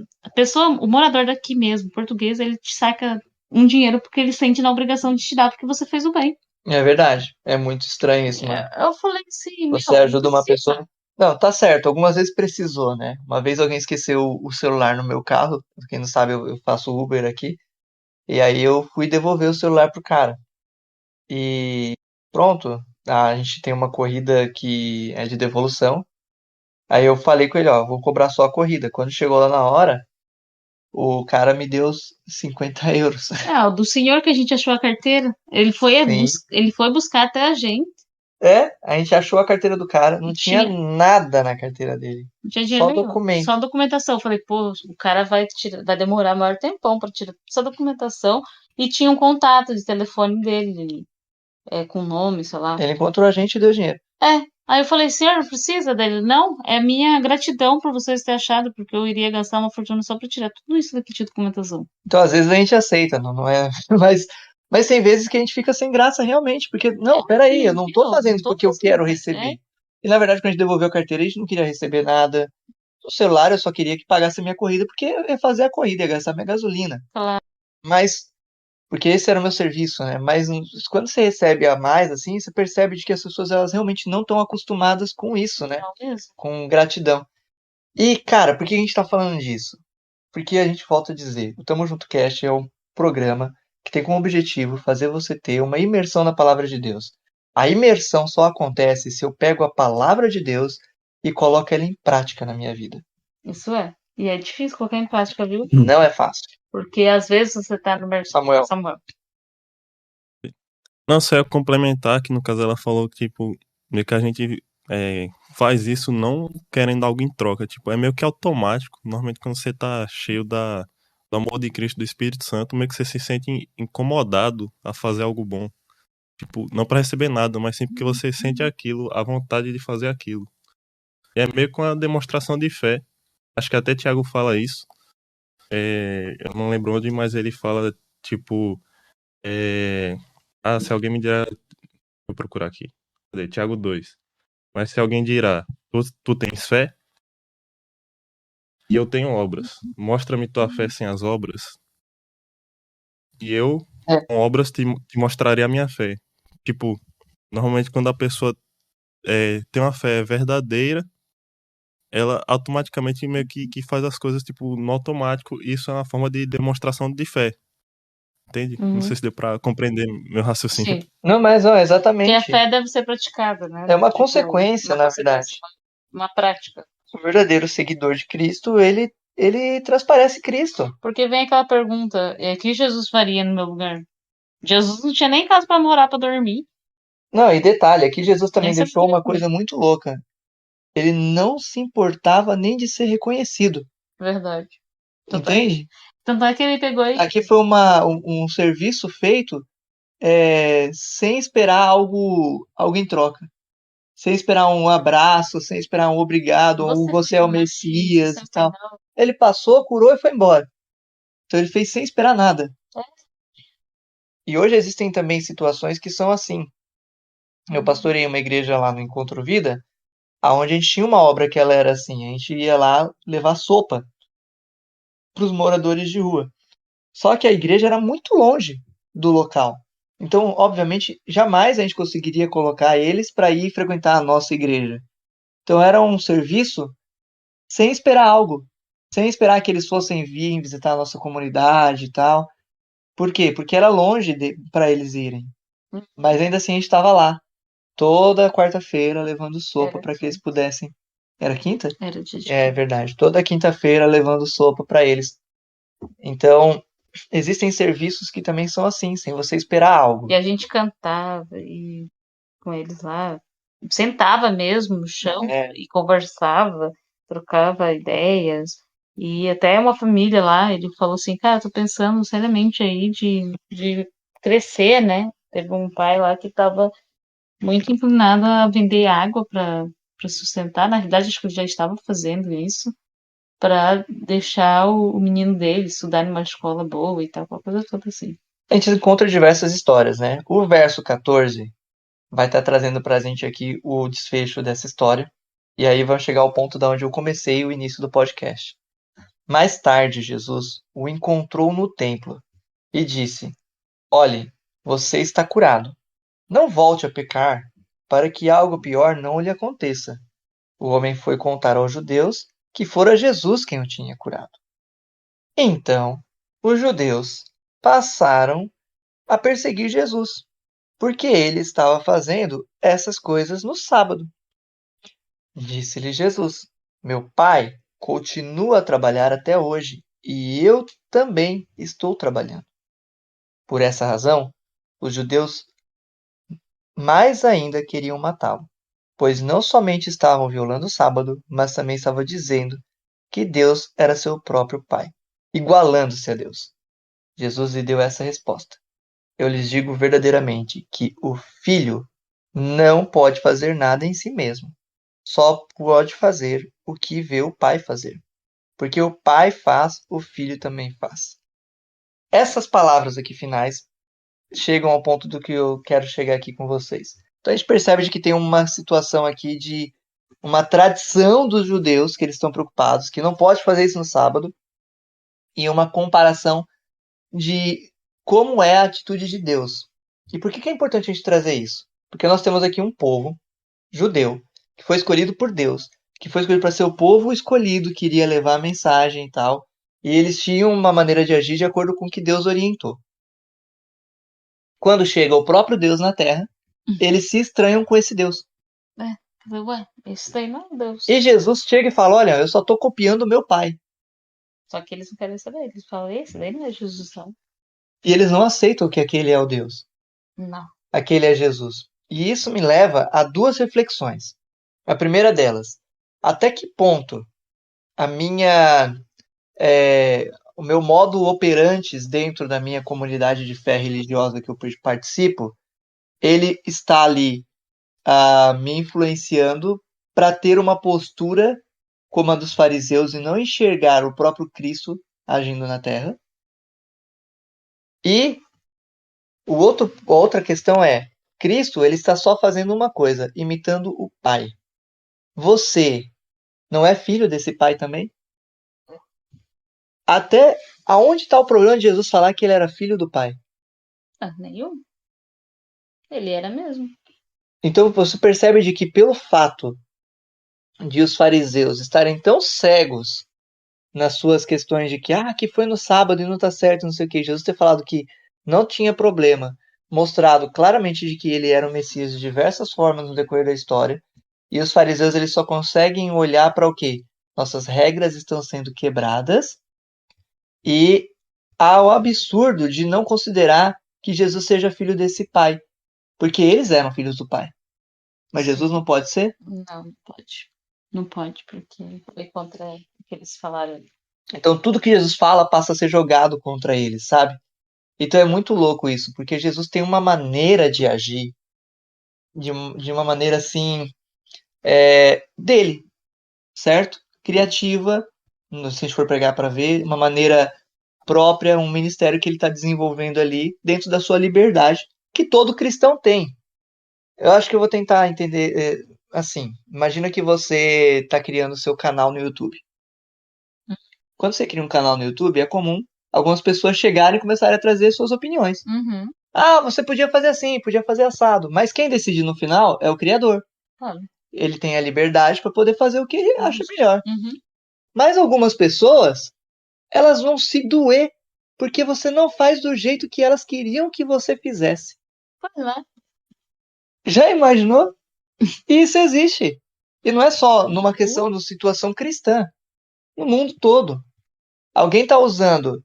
morador daqui mesmo, português, ele te saca um dinheiro porque ele sente na obrigação de te dar porque você fez o bem. É verdade. É muito estranho isso, mano. Eu falei assim, meu, Você não ajuda uma precisa. pessoa. Não, tá certo. Algumas vezes precisou, né? Uma vez alguém esqueceu o celular no meu carro. Quem não sabe, eu faço Uber aqui. E aí eu fui devolver o celular pro cara. E pronto. A gente tem uma corrida que é de devolução. Aí eu falei com ele, ó, vou cobrar só a corrida. Quando chegou lá na hora, o cara me deu os 50 euros. O do senhor que a gente achou a carteira, Sim. ele foi buscar até a gente, É, a gente achou a carteira do cara, não tinha tinha, nada na carteira dele. não tinha dinheiro Só nenhum, só documento. a documentação. Eu falei, pô, o cara vai demorar maior tempão para tirar essa documentação e tinha um contato de telefone dele, com nome, sei lá. Ele encontrou a gente e deu dinheiro. Aí eu falei, senhor, não precisa dele? Não, é minha gratidão por vocês terem achado, porque eu iria gastar uma fortuna só para tirar tudo isso daqui de documentação. Então, às vezes a gente aceita, não é? Mas, mas tem vezes que a gente fica sem graça realmente, porque, não, peraí, eu não tô Meu, não fazendo tô porque eu quero fazendo. receber. E na verdade, quando a gente devolveu a carteira, a gente não queria receber nada. O celular eu só queria que pagasse a minha corrida, porque eu ia fazer a corrida, ia gastar minha gasolina. Falar, Mas, porque esse era o meu serviço, né? Mas quando você recebe a mais, assim, você percebe de que as pessoas elas realmente não estão acostumadas com isso, né? não mesmo? Com gratidão. E, cara, por que a gente tá falando disso? Porque a gente volta a dizer, o Tamo Junto Cast é um programa que tem como objetivo fazer você ter uma imersão na palavra de Deus. A imersão só acontece se eu pego a palavra de Deus e coloco ela em prática na minha vida. Isso é. E é difícil colocar em prática, viu? Não é fácil. Porque às vezes você tá no mercado. Samuel, Samuel. Não, só ia complementar que no caso ela falou que, tipo, meio que a gente faz isso não querendo algo em troca. Tipo, é meio que automático. Normalmente quando você tá cheio do amor de Cristo, do Espírito Santo, meio que você se sente incomodado a fazer algo bom. Tipo, não para receber nada, mas sim porque você sente aquilo, a vontade de fazer aquilo. E é meio que uma demonstração de fé. Acho que até Tiago fala isso. Eu não lembro onde, mas ele fala, tipo, se alguém me dirá, vou procurar aqui. Cadê? Tiago 2. Mas se alguém dirá, tu tens fé e eu tenho obras. Mostra-me tua fé sem as obras e eu, é, com obras, te mostrarei a minha fé. Tipo, normalmente quando a pessoa tem uma fé verdadeira, ela automaticamente meio que faz as coisas, tipo, no automático. Isso é uma forma de demonstração de fé, entende? Não sei Uhum. se deu pra compreender meu raciocínio. Sim. Não, mas não, Que a exatamente. fé deve ser praticada, né? É uma Tipo, consequência, uma na consequência, verdade. uma prática. O verdadeiro seguidor de Cristo, ele transparece Cristo. Porque vem aquela pergunta, o que Jesus faria no meu lugar? Jesus não tinha nem casa pra morar, pra dormir. Não, e detalhe, aqui Jesus Nem também sempre deixou queria uma comer. coisa muito louca. Ele não se importava nem de ser reconhecido, Verdade. entende? Tanto é que ele pegou e. Aqui foi um serviço feito sem esperar algo em troca. Sem esperar um abraço, sem esperar um obrigado, ou Você você é tem o mais, Messias você e tem tal. não. Ele passou, curou e foi embora. Então ele fez sem esperar nada. É. E hoje existem também situações que são assim. Eu Uhum. pastorei uma igreja lá no Encontro Vida, aonde a gente tinha uma obra que ela era assim, a gente ia lá levar sopa para os moradores de rua. Só que a igreja era muito longe do local. Então, obviamente, jamais a gente conseguiria colocar eles para ir frequentar a nossa igreja. Então era um serviço sem esperar algo, sem esperar que eles fossem vir visitar a nossa comunidade e tal. Por quê? Porque era longe para eles irem. Mas ainda assim a gente estava lá, toda quarta-feira, levando sopa Era para que eles quinta. pudessem. Era quinta? Era dia de É quinta. verdade. Toda quinta-feira levando sopa para eles. Então, existem serviços que também são assim, sem você esperar E algo. a gente cantava e com eles lá, sentava mesmo no chão É, e conversava, trocava ideias. E até uma família lá, ele falou assim, cara, tô pensando seriamente aí de crescer, né? Teve um pai lá que estava muito inclinado a vender água para sustentar. Na realidade, acho que ele já estava fazendo isso para deixar o menino dele estudar numa escola boa e tal, qualquer coisa toda assim. a gente encontra diversas histórias, né? O verso 14 vai estar trazendo para a gente aqui o desfecho dessa história. E aí vai chegar ao ponto da onde eu comecei o início do podcast. Mais tarde, Jesus o encontrou no templo e disse: Olhe, você está curado. Não volte a pecar, para que algo pior não lhe aconteça. O homem foi contar aos judeus que fora Jesus quem o tinha curado. Então, os judeus passaram a perseguir Jesus, porque ele estava fazendo essas coisas no sábado. Disse-lhe Jesus: Meu pai continua a trabalhar até hoje, e eu também estou trabalhando. Por essa razão, os judeus mais ainda queriam matá-lo, pois não somente estavam violando o sábado, mas também estavam dizendo que Deus era seu próprio pai, igualando-se a Deus. Jesus lhe deu essa resposta: Eu lhes digo verdadeiramente que o filho não pode fazer nada em si mesmo, só pode fazer o que vê o pai fazer. Porque o pai faz, o filho também faz. Essas palavras aqui finais chegam ao ponto do que eu quero chegar aqui com vocês. Então a gente percebe de que tem uma situação aqui de uma tradição dos judeus que eles estão preocupados, que não pode fazer isso no sábado, e uma comparação de como é a atitude de Deus. E por que é importante a gente trazer isso? Porque nós temos aqui um povo judeu que foi escolhido por Deus, que foi escolhido para ser o povo escolhido que iria levar a mensagem e tal. E eles tinham uma maneira de agir de acordo com o que Deus orientou. Quando chega o próprio Deus na Terra, eles se estranham com esse Deus. É, falei, ué, esse daí não é Deus. E Jesus chega e fala: Olha, eu só estou copiando o meu pai. Só que eles não querem saber. Eles falam, esse daí não é Jesus, não. E eles não aceitam que aquele é o Deus, Não. aquele é Jesus. E isso me leva a duas reflexões. A primeira delas: até que ponto a minha, o meu modo operantes dentro da minha comunidade de fé religiosa que eu participo, ele está ali me influenciando para ter uma postura como a dos fariseus e não enxergar o próprio Cristo agindo na Terra. E a outra questão é, Cristo ele está só fazendo uma coisa, imitando o Pai. Você não é filho desse Pai também? Até aonde está o problema de Jesus falar que ele era filho do Pai? Ah, nenhum. Ele era mesmo. Então você percebe de que pelo fato de os fariseus estarem tão cegos nas suas questões de que foi no sábado e não tá certo, não sei o que, Jesus ter falado que não tinha problema, mostrado claramente de que ele era o Messias de diversas formas no decorrer da história, e os fariseus eles só conseguem olhar para o quê? Nossas regras estão sendo quebradas e ao absurdo de não considerar que Jesus seja filho desse pai, porque eles eram filhos do pai. Mas Jesus não pode ser? Não pode. Não pode, porque foi contra o que eles falaram. Então tudo que Jesus fala passa a ser jogado contra eles, sabe? Então é muito louco isso, porque Jesus tem uma maneira de agir, de uma maneira assim, dele, certo? Criativa, se a gente for pegar para ver, uma maneira própria, um ministério que ele está desenvolvendo ali dentro da sua liberdade, que todo cristão tem. Eu acho que eu vou tentar entender assim. Imagina que você está criando o seu canal no YouTube. Quando você cria um canal no YouTube, é comum algumas pessoas chegarem e começarem a trazer suas opiniões. Uhum. Ah, você podia fazer assim, podia fazer assado. Mas quem decide no final é o criador. Claro. Ele tem a liberdade para poder fazer o que ele acha melhor. Uhum. Mas algumas pessoas, elas vão se doer porque você não faz do jeito que elas queriam que você fizesse. Pois é. Já imaginou? E isso existe. E não é só numa questão de situação cristã. No mundo todo. Alguém está usando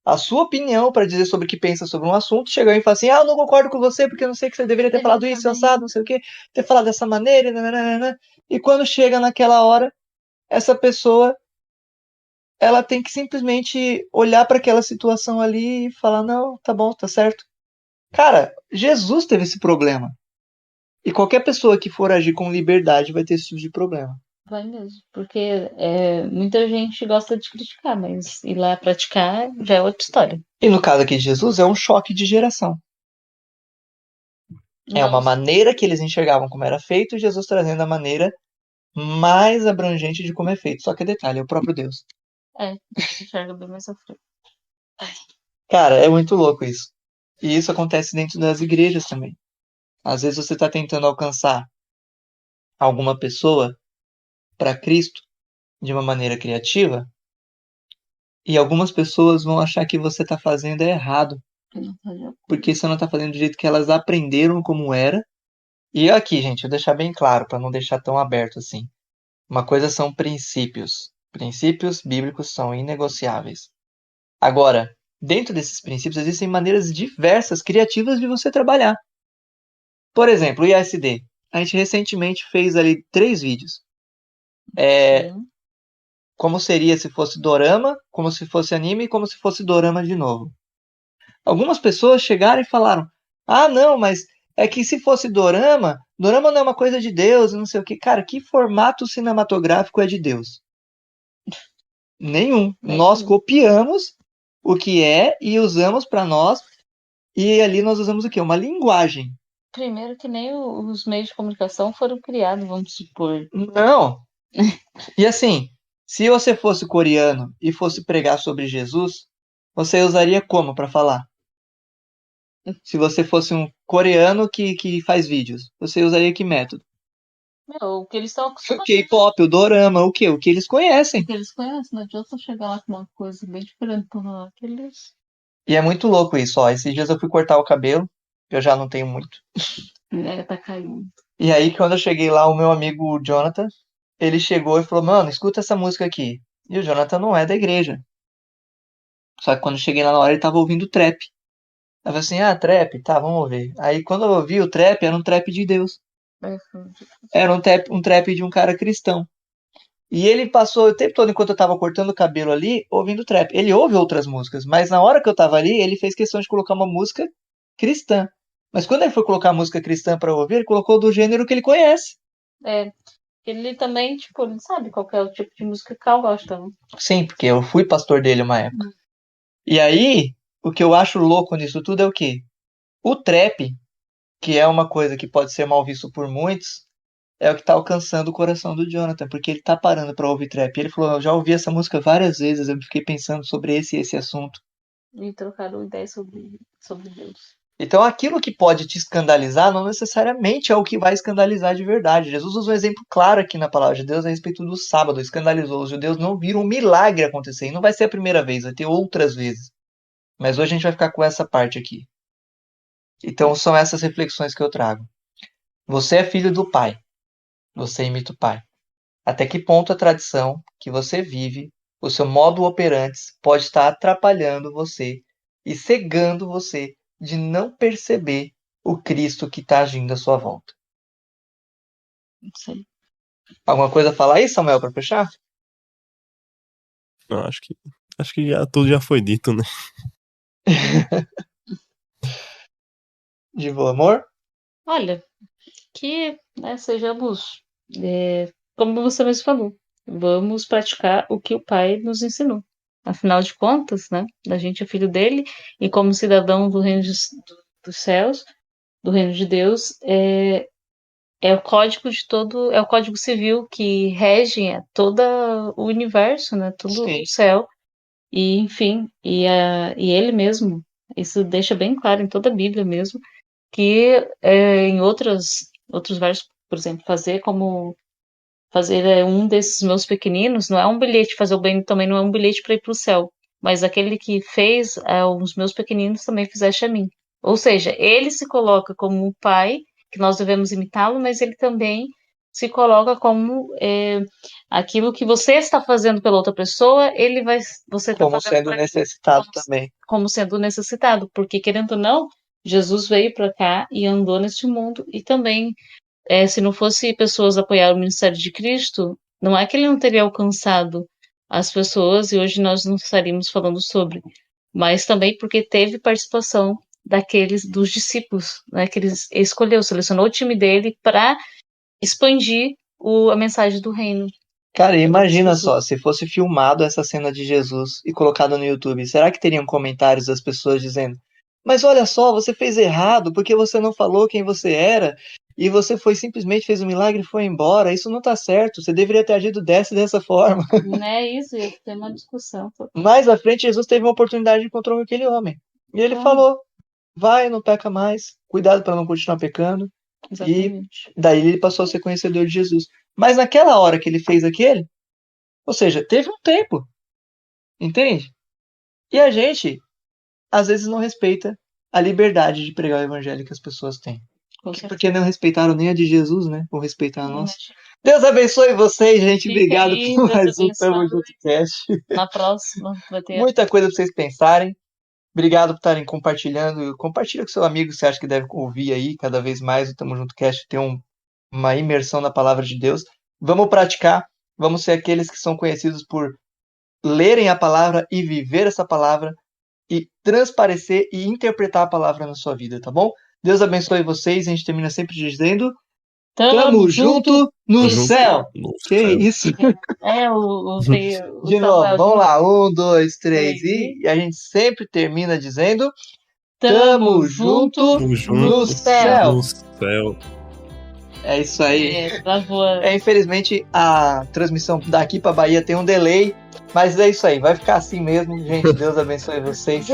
a sua opinião para dizer sobre o que pensa sobre um assunto, chegou e fala assim, eu não concordo com você porque eu não sei que você deveria ter falado isso, assado, não sei o que, ter falado dessa maneira, nananana. E quando chega naquela hora, essa pessoa, ela tem que simplesmente olhar para aquela situação ali e falar, não, tá bom, tá certo. Cara, Jesus teve esse problema. E qualquer pessoa que for agir com liberdade vai ter esse tipo de problema. Vai mesmo. Porque muita gente gosta de criticar, mas ir lá praticar já é outra história. E no caso aqui de Jesus, é um choque de geração. É uma maneira que eles enxergavam como era feito, e Jesus trazendo a maneira mais abrangente de como é feito. Só que detalhe, é o próprio Deus. Enxerga bem mais à frente. Cara, é muito louco isso. E isso acontece dentro das igrejas também. Às vezes você está tentando alcançar alguma pessoa para Cristo de uma maneira criativa, e algumas pessoas vão achar que você está fazendo errado, porque você não está fazendo do jeito que elas aprenderam como era. E aqui, gente, eu vou deixar bem claro, para não deixar tão aberto assim. Uma coisa são princípios. Princípios bíblicos são inegociáveis. Agora, dentro desses princípios existem maneiras diversas, criativas de você trabalhar. Por exemplo, o ISD. A gente recentemente fez ali 3 vídeos. Como seria se fosse dorama, como se fosse anime e como se fosse dorama de novo. Algumas pessoas chegaram e falaram, não, mas é que se fosse dorama, dorama não é uma coisa de Deus, não sei o que. Cara, que formato cinematográfico é de Deus? Nenhum. Nós copiamos o que é e usamos para nós, e ali nós usamos o quê? Uma linguagem. Primeiro que nem os meios de comunicação foram criados, vamos supor. Não. E assim, se você fosse coreano e fosse pregar sobre Jesus, você usaria como para falar? Se você fosse um coreano que faz vídeos, você usaria que método? O que eles estão O acostumados. K-pop, o dorama, o quê? O que eles conhecem. O que eles conhecem, não adianta chegar lá com uma coisa bem diferente para lá que eles. E é muito louco isso, ó. Esses dias eu fui cortar o cabelo, que eu já não tenho muito. Tá caindo. E aí, quando eu cheguei lá, o meu amigo Jonathan, ele chegou e falou, mano, escuta essa música aqui. E o Jonathan não é da igreja. Só que quando eu cheguei lá na hora, ele tava ouvindo trap. Eu falei assim, trap, tá, vamos ouvir. Aí quando eu ouvi o trap, era um trap de Deus. Era um trap de um cara cristão. E ele passou o tempo todo, enquanto eu tava cortando o cabelo ali, ouvindo trap. Ele ouve outras músicas, mas na hora que eu tava ali, ele fez questão de colocar uma música cristã. Mas quando ele foi colocar a música cristã pra ouvir, ele colocou do gênero que ele conhece. Ele também, tipo, ele sabe qual é o tipo de música que eu gosto, né? Sim, porque eu fui pastor dele uma época. E aí, o que eu acho louco nisso tudo é o quê? O trap, que é uma coisa que pode ser mal visto por muitos, é o que tá alcançando o coração do Jonathan, porque ele tá parando pra ouvir trap. Ele falou, eu já ouvi essa música várias vezes, eu fiquei pensando sobre esse e esse assunto. E trocaram ideias sobre Deus. Então aquilo que pode te escandalizar não necessariamente é o que vai escandalizar de verdade. Jesus usa um exemplo claro aqui na palavra de Deus a respeito do sábado. Escandalizou os judeus, não viram um milagre acontecer. E não vai ser a primeira vez, vai ter outras vezes. Mas hoje a gente vai ficar com essa parte aqui. Então são essas reflexões que eu trago. Você é filho do Pai. Você imita o Pai. Até que ponto a tradição que você vive, o seu modo operandi, pode estar atrapalhando você e cegando você de não perceber o Cristo que está agindo à sua volta. Não sei. Alguma coisa a falar aí, Samuel, para fechar? Não, acho que tudo já foi dito, né? De bom amor? Olha, que sejamos, como você mesmo falou, vamos praticar o que o Pai nos ensinou. Afinal de contas, né, a gente é filho dele e como cidadão do reino dos céus, do reino de Deus, é o código é o código civil que rege todo o universo, né, todo Sim. o céu e enfim, e ele mesmo, isso deixa bem claro em toda a Bíblia mesmo, que em outros versos, por exemplo, fazer um desses meus pequeninos, não é um bilhete, fazer o bem também não é um bilhete para ir para o céu, mas aquele que fez os meus pequeninos também fizeste a mim. Ou seja, ele se coloca como um pai, que nós devemos imitá-lo, mas ele também se coloca como aquilo que você está fazendo pela outra pessoa, você está Como fazendo sendo pra necessitado também. como sendo necessitado, porque querendo ou não, Jesus veio para cá e andou neste mundo e também, se não fosse pessoas apoiar o ministério de Cristo, não é que ele não teria alcançado as pessoas e hoje nós não estaríamos falando sobre, mas também porque teve participação dos discípulos, né, que ele escolheu, selecionou o time dele para expandir a mensagem do reino. Cara, imagina só, se fosse filmado essa cena de Jesus e colocado no YouTube, será que teriam comentários das pessoas dizendo: mas olha só, você fez errado porque você não falou quem você era e você simplesmente fez um milagre e foi embora, isso não tá certo, você deveria ter agido dessa forma. Não é isso, ia ter uma discussão. Mais à frente, Jesus teve uma oportunidade de encontrar com aquele homem. E ele falou: vai, não peca mais, cuidado para não continuar pecando. Exatamente. E daí ele passou a ser conhecedor de Jesus. Mas naquela hora que ele fez aquele, ou seja, teve um tempo, entende? E a gente, às vezes, não respeita a liberdade de pregar o evangelho que as pessoas têm. Porque não respeitaram nem a de Jesus, né? Ou respeitaram a nossa. Deus abençoe vocês, gente. Fica Obrigado aí, por Deus mais um abençoe. Tamo Junto Cast. Na próxima vai ter. Muita coisa pra vocês pensarem. Obrigado por estarem compartilhando. Compartilha com seu amigo que você acha que deve ouvir aí. Cada vez mais o Tamo Junto Cast tem uma imersão na palavra de Deus. Vamos praticar. Vamos ser aqueles que são conhecidos por lerem a palavra e viver essa palavra e transparecer e interpretar a palavra na sua vida, tá bom? Deus abençoe vocês. A gente termina sempre dizendo: Tamo junto no céu. Que isso? De novo, vamos lá. 1, 2, 3 e a gente sempre termina dizendo: Tamo junto no céu. É isso aí. Infelizmente a transmissão daqui pra Bahia tem um delay, mas é isso aí. Vai ficar assim mesmo, gente. Deus abençoe vocês.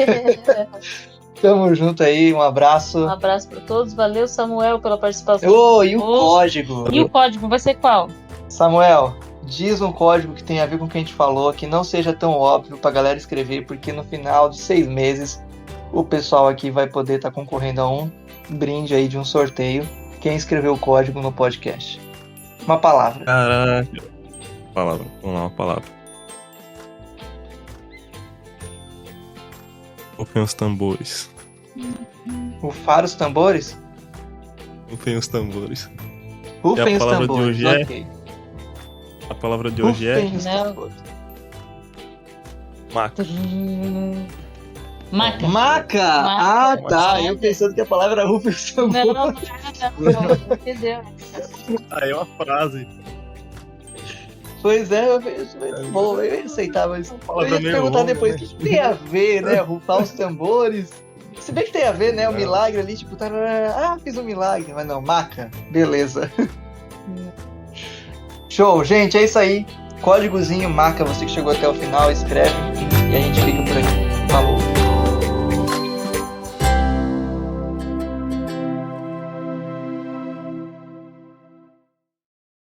Tamo junto aí, um abraço. Um abraço pra todos. Valeu, Samuel, pela participação. E o código? E o código vai ser qual? Samuel, diz um código que tem a ver com o que a gente falou, que não seja tão óbvio pra galera escrever, porque no final de 6 meses o pessoal aqui vai poder estar concorrendo a um brinde aí de um sorteio. Quem escreveu o código no podcast. Uma palavra. Caraca. Palavra. Vamos lá, uma palavra. Rufem os tambores. Rufar os tambores? Rufem os tambores. Rufem os tambores. De hoje okay. A palavra de hoje Rufem os tambores. Maca. Maca. Ah, tá. Eu pensando que a palavra era rufem os tambores. Não, entendeu? Aí é uma frase. Pois é, bom, eu aceitava isso. Eu ia te perguntar depois, o que tem a ver, né? Rufar os tambores. Se bem que tem a ver, né? O milagre ali, tipo, fiz um milagre. Mas não, maca. Beleza. Show, gente, é isso aí. Códigozinho, maca, você que chegou até o final, escreve e a gente fica por aqui. Falou.